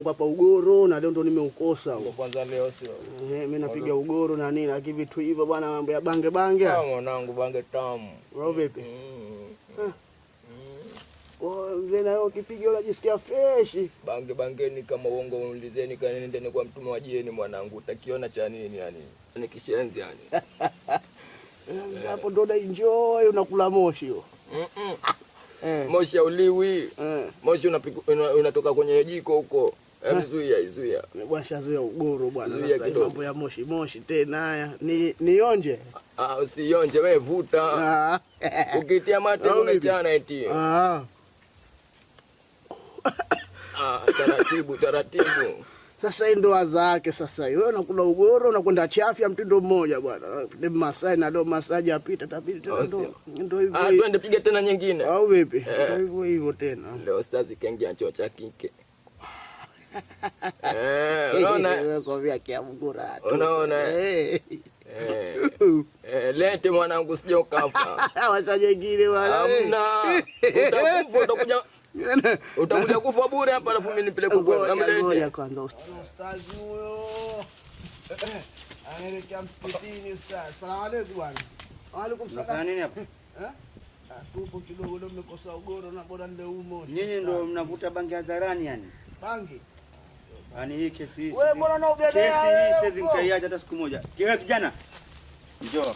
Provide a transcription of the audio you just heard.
Hapa ugoro na leo ndo nimeukosa. Kwanza leo sio. Mimi napiga ugoro na nini lakini vitu hivyo bwana, mambo ya bange. Mwanangu bange tamu. Wewe vipi? Mzee na wewe ukipiga unajisikia fresh. Bangeni kama uongo unulizeni kana nende kwa mtume wa jieni mwanangu, utakiona cha nini yani? Ni kishenzi yani. Hapo ndo enjoy unakula moshi hiyo. Moshi hauliwi. Moshi unatoka kwenye jiko huko. Zuia. Bwana shazoea ugoro bwana. Mambo ya moshi tena haya. Nionje? Usionje wewe, vuta. Ukitia mate unachana eti. Taratibu. Sasa hii ndo zake sasa. Wewe unakula ugoro unakwenda chafya mtindo mmoja bwana. Ni Masai na ndo masaji apita tapita tena ndo hivyo. Twende piga tena nyingine. Au vipi? Hivyo tena. Leo stazi kaingia choo cha kike. Unaona kwa vya kiamgura. Unaona? Lete mwanangu sije ukafa. Wacha nyingine bwana. Hamna. Utakuja kufa bure hapa alafu mimi nipeleke kwa kamera. Ngoja kwanza ustazi huyo. Anaelekea msikitini ustazi. Asalamu alaykum bwana. Wa alaykum salaam. Unafanya nini hapa? Tupo kidogo ndo mmekosa ugoro na bora ndio umo. Nyinyi ndo mnavuta bangi hadharani yani? Bangi? Yaani hii kesi hii. Wewe mbona unaogelea? Kesi hii siwezi nikaiacha hata siku moja. Wewe kijana. Njoo.